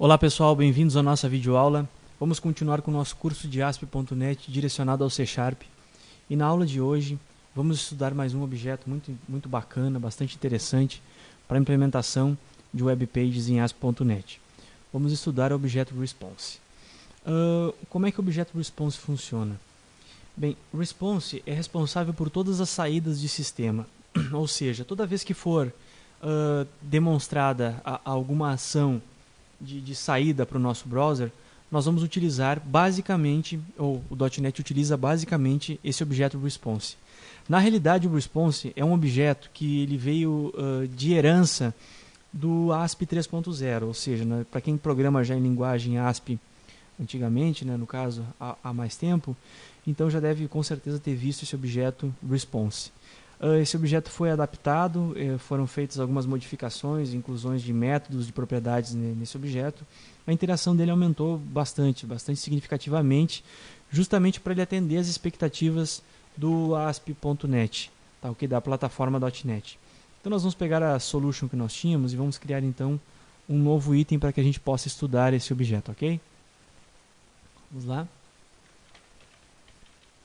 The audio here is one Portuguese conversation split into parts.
Olá pessoal, bem-vindos à nossa videoaula. Vamos continuar com o nosso curso de ASP.NET direcionado ao C#. E na aula de hoje vamos estudar mais um objeto muito bacana, bastante interessante para a implementação de web pages em ASP.NET. Vamos estudar o objeto Response. Como é que o objeto Response funciona? Bem, o Response é responsável por todas as saídas de sistema, ou seja, toda vez que for demonstrada alguma ação de saída para o nosso browser, nós vamos utilizar basicamente, ou o .NET utiliza basicamente esse objeto Response. Na realidade, o Response é um objeto que ele veio de herança do ASP 3.0, ou seja, para quem programa já em linguagem ASP antigamente, no caso há mais tempo, então já deve com certeza ter visto esse objeto Response. Esse objeto foi adaptado, foram feitas algumas modificações, inclusões de métodos, de propriedades nesse objeto. A interação dele aumentou bastante significativamente, justamente para ele atender às expectativas do ASP.NET, tá, ok? Da plataforma .NET. Então nós vamos pegar a solution que nós tínhamos e vamos criar então um novo item para que a gente possa estudar esse objeto, ok? Vamos lá.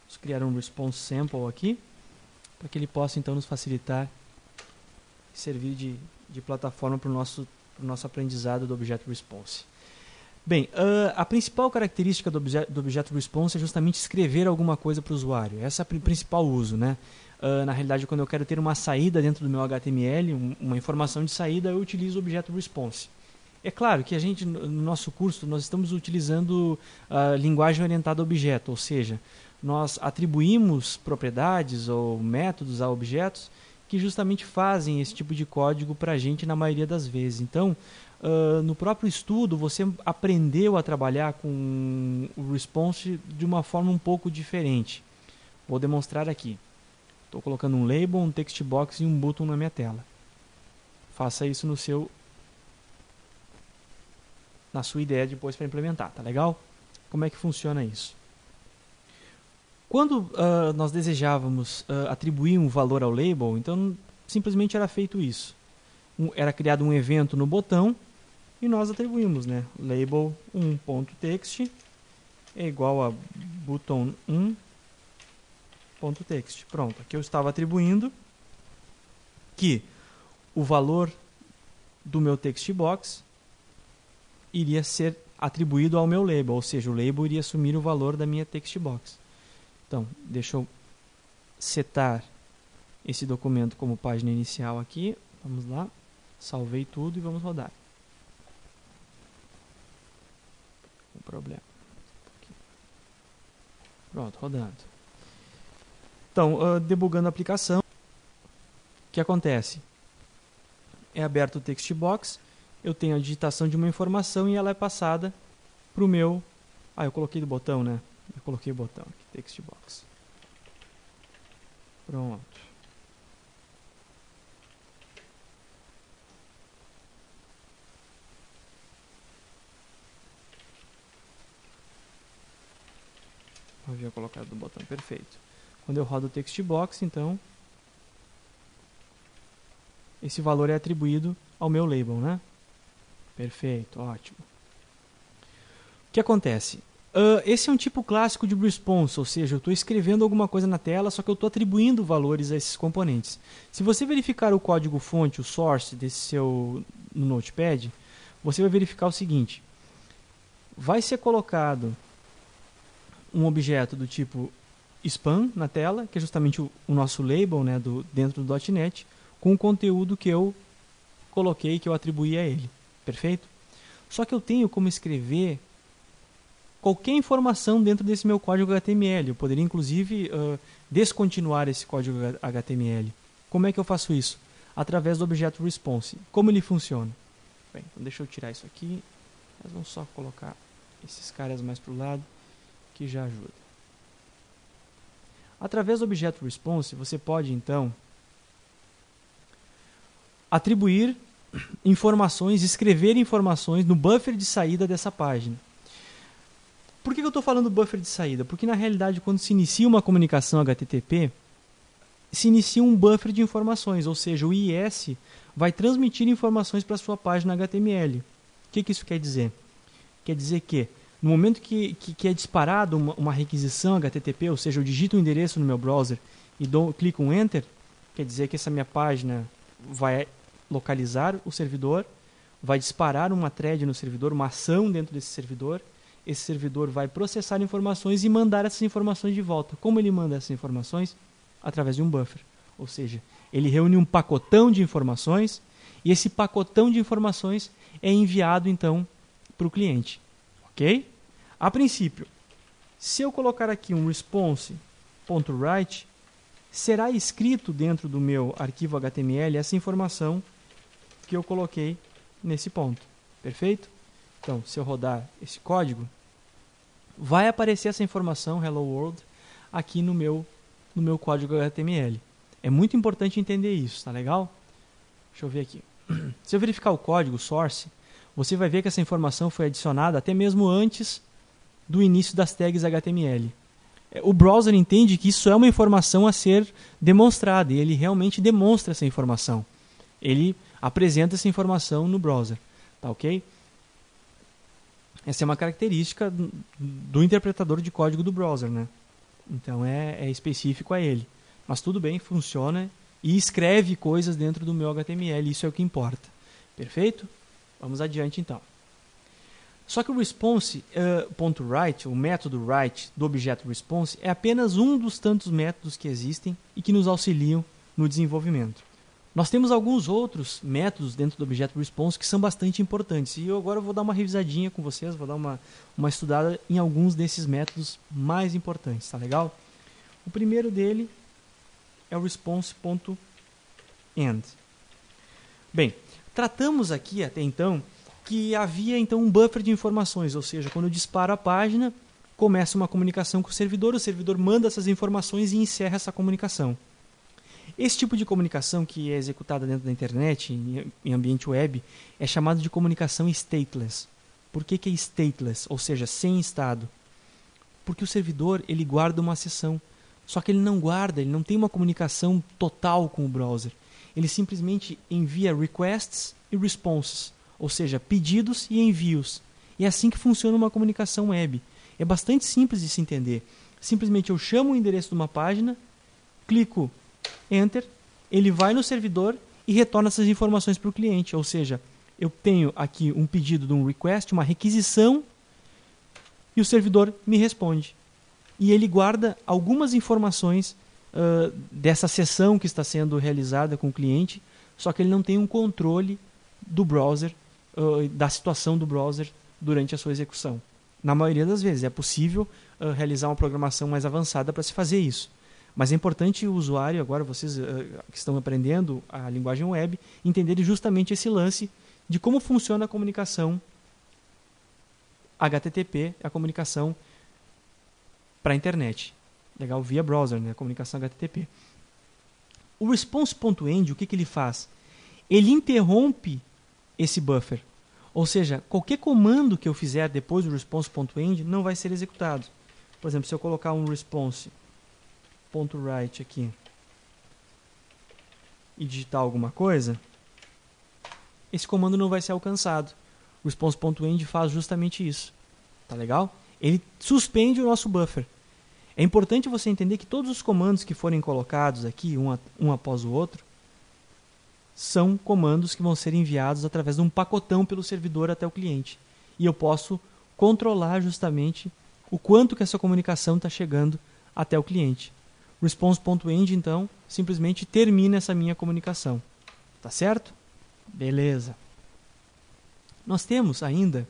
Vamos criar um response sample aqui, para que ele possa então nos facilitar e servir de plataforma para o nosso aprendizado do objeto Response. Bem, a principal característica do objeto Response é justamente escrever alguma coisa para o usuário. Essa é o principal uso, né? Na realidade, quando eu quero ter uma saída dentro do meu HTML, uma informação de saída, eu utilizo o objeto Response. É claro que a gente, no nosso curso, nós estamos utilizando a linguagem orientada a objeto, ou seja, nós atribuímos propriedades ou métodos a objetos que justamente fazem esse tipo de código para a gente na maioria das vezes. Então, no próprio estudo, você aprendeu a trabalhar com o Response de uma forma um pouco diferente. Vou demonstrar aqui. Estou colocando um label, um text box e um button na minha tela. Faça isso na sua ideia depois para implementar, tá legal? Como é que funciona isso? Quando nós desejávamos atribuir um valor ao label, então simplesmente era feito isso. Era criado um evento no botão e nós atribuímos, né? Label 1.text é igual a button1.text. Pronto, aqui eu estava atribuindo que o valor do meu text box iria ser atribuído ao meu label, ou seja, o label iria assumir o valor da minha text box. Então, deixa eu setar esse documento como página inicial aqui. Vamos lá. Salvei tudo e vamos rodar. Não tem problema. Pronto, rodando. Então, debugando a aplicação, o que acontece? É aberto o text box, eu tenho a digitação de uma informação e ela é passada para o meu... eu coloquei do botão, né? Eu coloquei o botão aqui, text box. Pronto. Havia colocado do botão, perfeito. Quando eu rodo o text box, então, esse valor é atribuído ao meu label, né? Perfeito, ótimo. O que acontece? Esse é um tipo clássico de response, ou seja, eu estou escrevendo alguma coisa na tela, só que eu estou atribuindo valores a esses componentes. Se você verificar o código-fonte, o source no Notepad, você vai verificar o seguinte. Vai ser colocado um objeto do tipo span na tela, que é justamente o nosso label, né, dentro do .NET, com o conteúdo que eu coloquei, que eu atribuí a ele. Perfeito? Só que eu tenho como escrever qualquer informação dentro desse meu código HTML. Eu poderia, inclusive, descontinuar esse código HTML. Como é que eu faço isso? Através do objeto Response. Como ele funciona? Bem, então deixa eu tirar isso aqui. Nós vamos só colocar esses caras mais para o lado, que já ajuda. Através do objeto Response, você pode, então, atribuir informações, escrever informações no buffer de saída dessa página. Por que eu estou falando buffer de saída? Porque, na realidade, quando se inicia uma comunicação HTTP, se inicia um buffer de informações, ou seja, o IIS vai transmitir informações para a sua página HTML. O que isso quer dizer? quer dizer que no momento que é disparado uma requisição HTTP, ou seja, eu digito um endereço no meu browser e clico um Enter, quer dizer que essa minha página vai localizar o servidor, vai disparar uma thread no servidor, uma ação dentro desse servidor. Esse servidor vai processar informações e mandar essas informações de volta. Como ele manda essas informações? Através de um buffer. Ou seja, ele reúne um pacotão de informações e esse pacotão de informações é enviado então para o cliente. Ok? A princípio, se eu colocar aqui um response.write, será escrito dentro do meu arquivo HTML essa informação que eu coloquei nesse ponto. Perfeito? Então, se eu rodar esse código, vai aparecer essa informação Hello World aqui no meu código HTML. É muito importante entender isso, tá legal? Deixa eu ver aqui. Se eu verificar o código source, você vai ver que essa informação foi adicionada até mesmo antes do início das tags HTML. O browser entende que isso é uma informação a ser demonstrada e ele realmente demonstra essa informação. Ele apresenta essa informação no browser. Tá ok? Essa é uma característica do interpretador de código do browser, né? Então é específico a ele. Mas tudo bem, funciona e escreve coisas dentro do meu HTML, isso é o que importa. Perfeito? Vamos adiante então. Só que o response.write, o método write do objeto response, é apenas um dos tantos métodos que existem e que nos auxiliam no desenvolvimento. Nós temos alguns outros métodos dentro do objeto response que são bastante importantes. E eu agora vou dar uma revisadinha com vocês, vou dar uma estudada em alguns desses métodos mais importantes, tá legal? O primeiro dele é o response.end. Bem, tratamos aqui até então que havia então um buffer de informações, ou seja, quando eu disparo a página, começa uma comunicação com o servidor manda essas informações e encerra essa comunicação. Esse tipo de comunicação que é executada dentro da internet, em ambiente web, é chamado de comunicação stateless. Por que é stateless? Ou seja, sem estado? Porque o servidor ele guarda uma sessão. Só que ele não tem uma comunicação total com o browser. Ele simplesmente envia requests e responses, ou seja, pedidos e envios. E é assim que funciona uma comunicação web. É bastante simples de se entender. Simplesmente eu chamo o endereço de uma página, clico Enter, ele vai no servidor e retorna essas informações para o cliente. Ou seja, eu tenho aqui um pedido de um request, uma requisição, e o servidor me responde. E ele guarda algumas informações dessa sessão que está sendo realizada com o cliente, só que ele não tem um controle do browser, da situação do browser durante a sua execução. Na maioria das vezes é possível realizar uma programação mais avançada para se fazer isso. Mas é importante o usuário, agora vocês que estão aprendendo a linguagem web, entenderem justamente esse lance de como funciona a comunicação HTTP, a comunicação para a internet. Legal, via browser, né? A comunicação HTTP. O response.end, o que ele faz? Ele interrompe esse buffer. Ou seja, qualquer comando que eu fizer depois do response.end não vai ser executado. Por exemplo, se eu colocar um response.write aqui e digitar alguma coisa, esse comando não vai ser alcançado. O response.end faz justamente isso. Tá legal? Ele suspende o nosso buffer. É importante você entender que todos os comandos que forem colocados aqui, um após o outro, são comandos que vão ser enviados através de um pacotão pelo servidor até o cliente. E eu posso controlar justamente o quanto que essa comunicação está chegando até o cliente. Response.end, então, simplesmente termina essa minha comunicação. Tá certo? Beleza. Nós temos ainda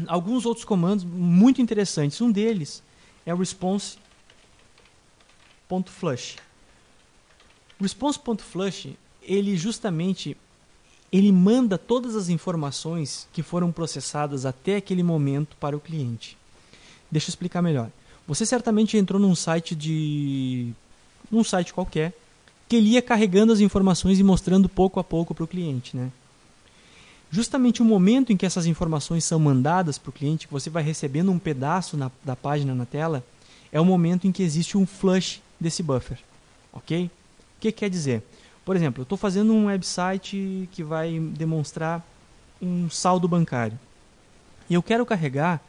alguns outros comandos muito interessantes. Um deles é o response.flush. O response.flush, ele manda todas as informações que foram processadas até aquele momento para o cliente. Deixa eu explicar melhor. Você certamente entrou num site qualquer, que ele ia carregando as informações e mostrando pouco a pouco para o cliente, né? Justamente o momento em que essas informações são mandadas para o cliente, que você vai recebendo um pedaço da página na tela, é o momento em que existe um flush desse buffer. Ok? O que quer dizer? Por exemplo, eu estou fazendo um website que vai demonstrar um saldo bancário. E eu quero carregar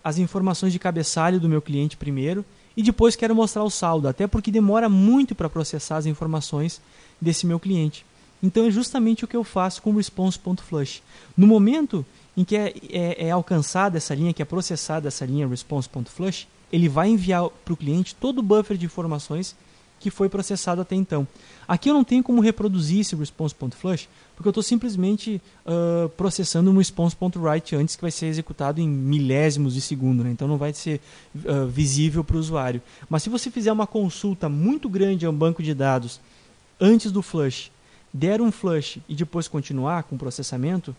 as informações de cabeçalho do meu cliente primeiro e depois quero mostrar o saldo, até porque demora muito para processar as informações desse meu cliente. Então é justamente o que eu faço com o response.flush. No momento em que é alcançada essa linha, que é processada essa linha response.flush, ele vai enviar para o cliente todo o buffer de informações que foi processado até então. Aqui eu não tenho como reproduzir esse response.flush, porque eu estou simplesmente processando um response.write antes, que vai ser executado em milésimos de segundo, né? Então não vai ser visível para o usuário. Mas se você fizer uma consulta muito grande a um banco de dados antes do flush, der um flush e depois continuar com o processamento,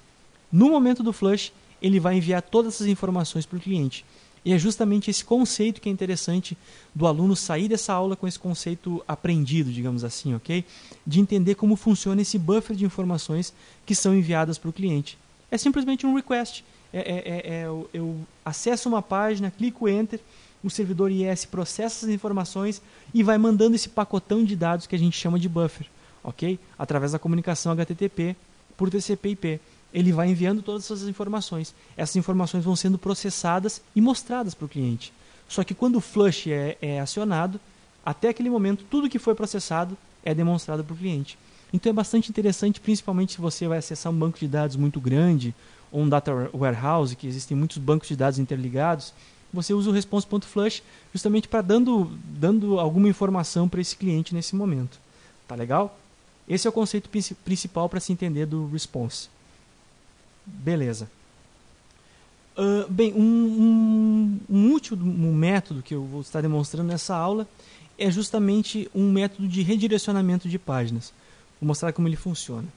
no momento do flush ele vai enviar todas essas informações para o cliente. E é justamente esse conceito que é interessante do aluno sair dessa aula com esse conceito aprendido, digamos assim, ok? De entender como funciona esse buffer de informações que são enviadas para o cliente. É simplesmente um request. Eu acesso uma página, clico Enter, o servidor IS processa as informações e vai mandando esse pacotão de dados que a gente chama de buffer, ok? Através da comunicação HTTP por TCP/IP. Ele vai enviando todas essas informações. Essas informações vão sendo processadas e mostradas para o cliente. Só que quando o flush é acionado, até aquele momento, tudo que foi processado é demonstrado para o cliente. Então é bastante interessante, principalmente se você vai acessar um banco de dados muito grande, ou um data warehouse, que existem muitos bancos de dados interligados, você usa o response.flush justamente para dando alguma informação para esse cliente nesse momento. Tá legal? Esse é o conceito principal para se entender do response. Beleza. Bem, um último método que eu vou estar demonstrando nessa aula é justamente um método de redirecionamento de páginas. Vou mostrar como ele funciona.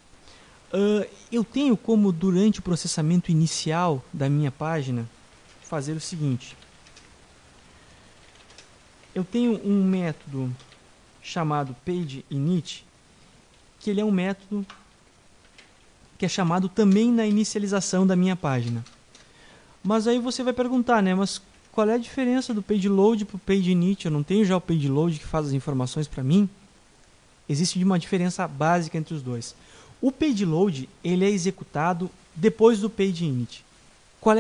Eu tenho como, durante o processamento inicial da minha página, fazer o seguinte. Eu tenho um método chamado PageInit, que ele é um método que é chamado também na inicialização da minha página. Mas aí você vai perguntar, né? Mas qual é a diferença do PageLoad para o PageInit? Eu não tenho já o PageLoad que faz as informações para mim? Existe uma diferença básica entre os dois. O PageLoad ele é executado depois do PageInit.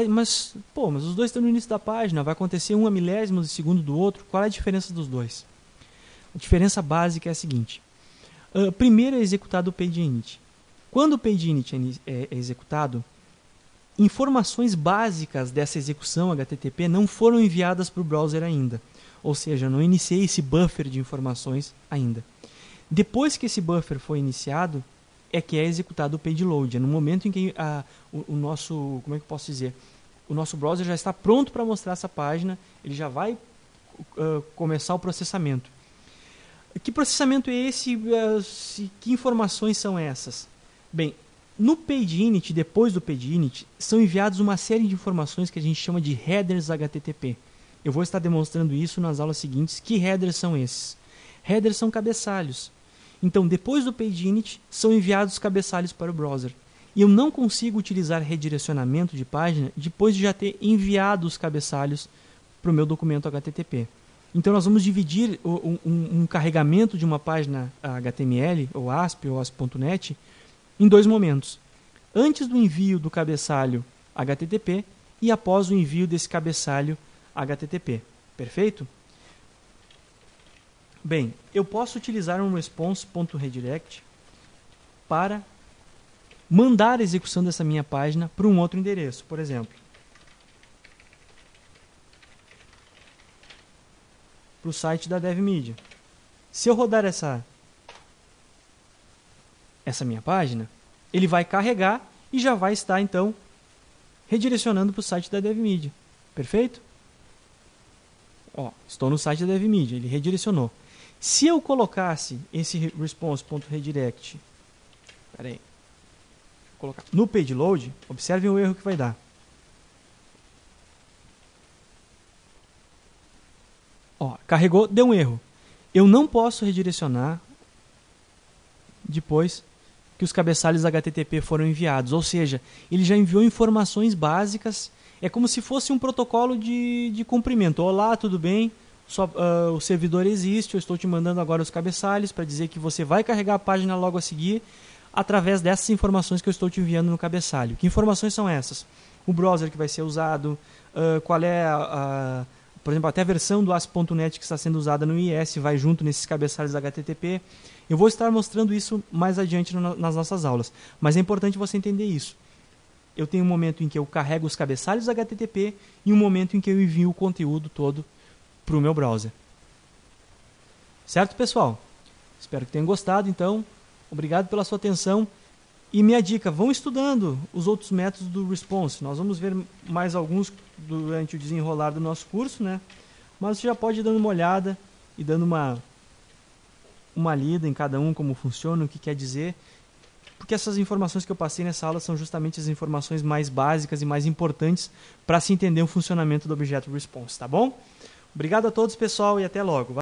Mas os dois estão no início da página, vai acontecer um a milésimos de segundo do outro. Qual é a diferença dos dois? A diferença básica é a seguinte. Primeiro é executado o PageInit. Quando o PageInit é executado, informações básicas dessa execução HTTP não foram enviadas para o browser ainda. Ou seja, não iniciei esse buffer de informações ainda. Depois que esse buffer foi iniciado, é que é executado o PageLoad. É no momento em que o nosso, como é que eu posso dizer? O nosso browser já está pronto para mostrar essa página, ele já vai começar o processamento. Que processamento é esse? Que informações são essas? Bem, no PageInit, depois do PageInit, são enviados uma série de informações que a gente chama de headers HTTP. Eu vou estar demonstrando isso nas aulas seguintes. Que headers são esses? Headers são cabeçalhos. Então, depois do PageInit, são enviados cabeçalhos para o browser. E eu não consigo utilizar redirecionamento de página depois de já ter enviado os cabeçalhos para o meu documento HTTP. Então, nós vamos dividir um carregamento de uma página HTML, ou ASP, ou ASP.NET, em dois momentos. Antes do envio do cabeçalho HTTP e após o envio desse cabeçalho HTTP. Perfeito? Bem, eu posso utilizar um response.redirect para mandar a execução dessa minha página para um outro endereço, por exemplo. Para o site da DevMedia. Se eu rodar essa minha página, ele vai carregar e já vai estar, então, redirecionando para o site da DevMedia. Perfeito? Estou no site da DevMedia, ele redirecionou. Se eu colocasse esse response.redirect no PageLoad, observem o erro que vai dar. Carregou, deu um erro. Eu não posso redirecionar depois que os cabeçalhos HTTP foram enviados. Ou seja, ele já enviou informações básicas. É como se fosse um protocolo de cumprimento. Olá, tudo bem? O servidor existe, eu estou te mandando agora os cabeçalhos para dizer que você vai carregar a página logo a seguir. através dessas informações que eu estou te enviando no cabeçalho. Que informações são essas? O browser que vai ser usado, qual é por exemplo, até a versão do ASP.NET que está sendo usada no IIS vai junto nesses cabeçalhos HTTP. Eu vou estar mostrando isso mais adiante nas nossas aulas, mas é importante você entender isso. Eu tenho um momento em que eu carrego os cabeçalhos HTTP e um momento em que eu envio o conteúdo todo para o meu browser. Certo, pessoal? Espero que tenham gostado, então. Obrigado pela sua atenção. E minha dica, vão estudando os outros métodos do Response. Nós vamos ver mais alguns durante o desenrolar do nosso curso, né? Mas você já pode ir dando uma olhada e dando uma lida em cada um, como funciona, o que quer dizer. Porque essas informações que eu passei nessa aula são justamente as informações mais básicas e mais importantes para se entender o funcionamento do Objeto Response, tá bom? Obrigado a todos, pessoal, e até logo.